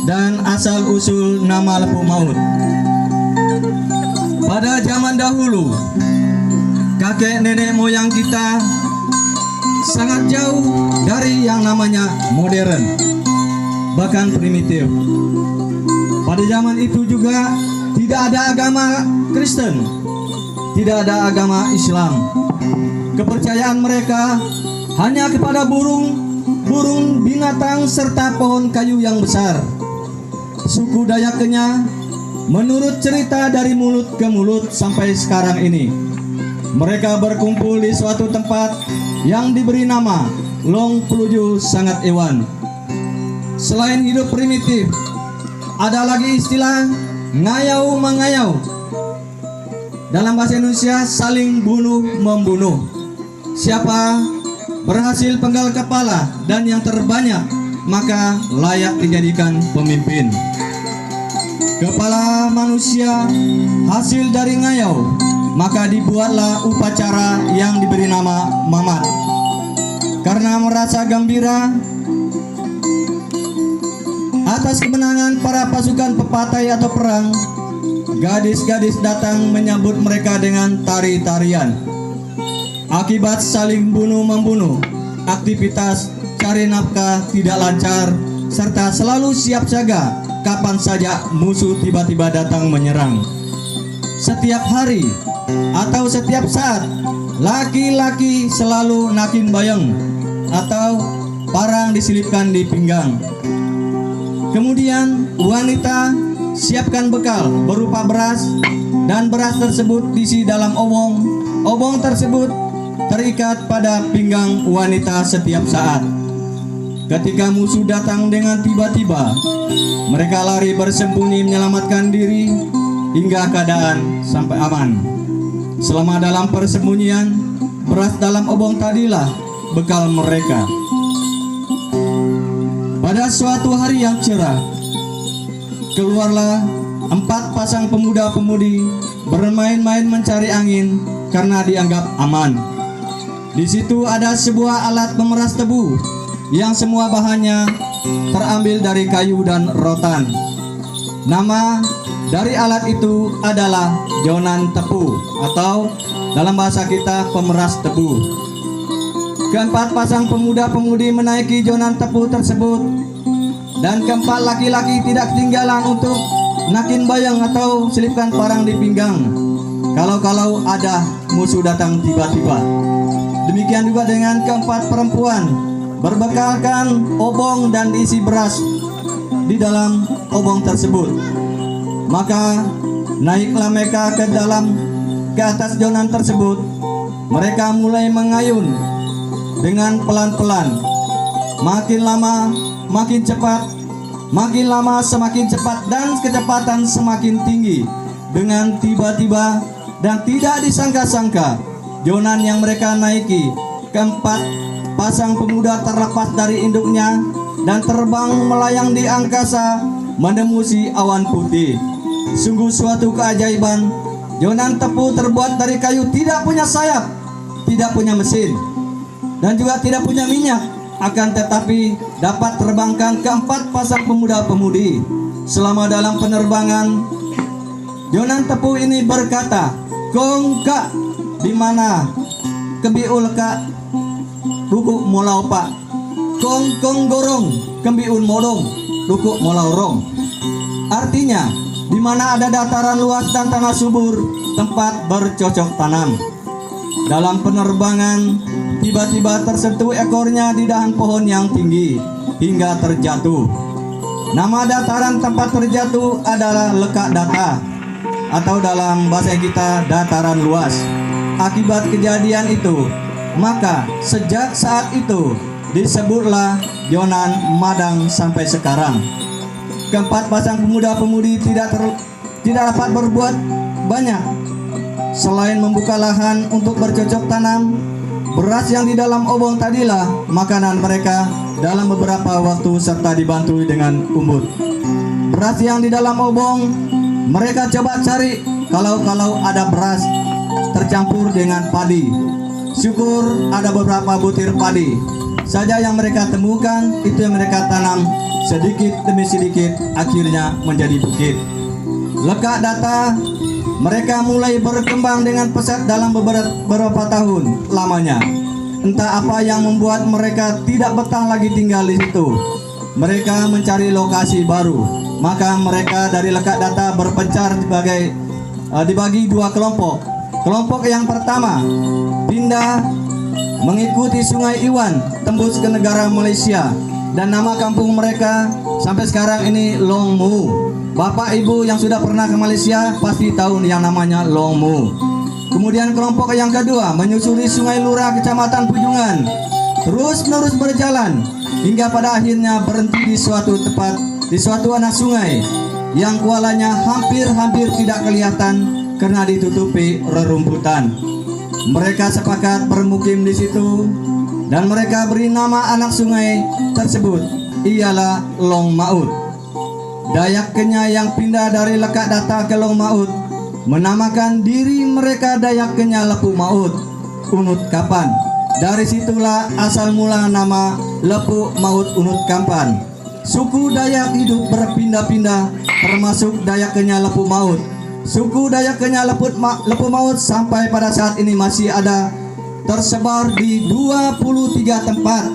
dan asal-usul nama Lempu Maut. Pada zaman dahulu, kakek nenek moyang kita sangat jauh dari yang namanya modern, bahkan primitif. Pada zaman itu juga tidak ada agama Kristen, tidak ada agama Islam. Kepercayaan mereka hanya kepada burung, binatang, serta pohon kayu yang besar. Suku Dayak Kenya, menurut cerita dari mulut ke mulut sampai sekarang ini, mereka berkumpul di suatu tempat yang diberi nama Long Pluju Sangat Ewan. Selain hidup primitif, ada lagi istilah ngayau mengayau. Dalam bahasa Indonesia, saling bunuh membunuh. Siapa berhasil penggal kepala dan yang terbanyak, maka layak dijadikan pemimpin. Kepala manusia hasil dari ngayau, maka dibuatlah upacara yang diberi nama mamat. Karena merasa gembira atas kemenangan para pasukan pepatai atau perang, gadis-gadis datang menyambut mereka dengan tari-tarian. Akibat saling bunuh-membunuh, aktivitas cari nafkah tidak lancar, serta selalu siap siaga kapan saja musuh tiba-tiba datang menyerang. Setiap hari atau setiap saat, laki-laki selalu nakin bayang atau parang diselipkan di pinggang. Kemudian wanita siapkan bekal berupa beras, dan beras tersebut diisi dalam obong. Obong tersebut terikat pada pinggang wanita setiap saat. Ketika musuh datang dengan tiba-tiba, mereka lari bersembunyi menyelamatkan diri hingga keadaan sampai aman. Selama dalam persembunyian, beras dalam obong tadilah bekal mereka. Pada suatu hari yang cerah, keluarlah 4 pasang pemuda-pemudi bermain-main mencari angin karena dianggap aman. Di situ ada sebuah alat pemeras tebu yang semua bahannya terambil dari kayu dan rotan. Nama dari alat itu adalah jonan tepu, atau dalam bahasa kita pemeras tebu. Keempat pasang pemuda-pemudi menaiki jonan tepu tersebut, dan keempat laki-laki tidak ketinggalan untuk nakin bayang atau selipkan parang di pinggang kalau ada musuh datang tiba-tiba. Demikian juga dengan keempat perempuan, berbekalkan obong dan diisi beras di dalam obong tersebut. Maka naiklah mereka ke atas jonan tersebut. Mereka mulai mengayun dengan pelan-pelan. Makin lama makin cepat, makin lama semakin cepat, dan kecepatan semakin tinggi. Dengan tiba-tiba dan tidak disangka-sangka, jonan yang mereka naiki, keempat pasang pemuda terlepas dari induknya dan terbang melayang di angkasa menembusi awan putih. Sungguh suatu keajaiban. Jonan tepu terbuat dari kayu, tidak punya sayap, tidak punya mesin, dan juga tidak punya minyak. Akan tetapi dapat terbangkan keempat pasang pemuda-pemudi. Selama dalam penerbangan, jonan tepu ini berkata, "Kongka di mana kebiul ka ruku molau pak, kong gorong kembiun modong ruku molau rong." Artinya, di mana ada dataran luas dan tanah subur, tempat bercocok tanam. Dalam penerbangan, tiba-tiba tersentuh ekornya di dahan pohon yang tinggi hingga terjatuh. Nama dataran tempat terjatuh adalah Lekak Data, atau dalam bahasa kita dataran luas. Akibat kejadian itu, maka sejak saat itu disebutlah Jonan Madang sampai sekarang. Keempat pasang pemuda-pemudi tidak dapat berbuat banyak selain membuka lahan untuk bercocok tanam. Beras yang di dalam obong tadilah makanan mereka dalam beberapa waktu, serta dibantu dengan umbut. Beras yang di dalam obong mereka coba cari kalau ada beras tercampur dengan padi. Syukur ada beberapa butir padi. saja yang mereka temukan, itu yang mereka tanam sedikit demi sedikit, akhirnya menjadi bukit. Lekak Data mereka mulai berkembang dengan pesat dalam beberapa tahun lamanya. Entah apa yang membuat mereka tidak betah lagi tinggal di situ. Mereka mencari lokasi baru. Maka mereka dari Lekak Data berpencar dibagi dua kelompok. Kelompok yang pertama pindah mengikuti Sungai Iwan tembus ke negara Malaysia, dan nama kampung mereka sampai sekarang ini Long Mu. Bapak Ibu yang sudah pernah ke Malaysia pasti tahu yang namanya Long Mu. Kemudian kelompok yang kedua menyusuri Sungai Lura Kecamatan Pujungan, terus menerus berjalan hingga pada akhirnya berhenti di suatu tempat, di suatu anak sungai yang kualanya hampir tidak kelihatan karena ditutupi rerumputan. Mereka sepakat bermukim di situ dan mereka beri nama anak sungai tersebut ialah Long Maut. Dayak Kenya yang pindah dari Lekak Data ke Long Maut menamakan diri mereka Dayak Kenya Lepu Maut, Unut Kapan. Dari situlah asal mula nama Lepu Maut Unut Kapan. Suku Dayak hidup berpindah-pindah termasuk Dayak Kenya Lepu Maut. Suku Dayak Kenya Lepu Maut sampai pada saat ini masih ada tersebar di 23 tempat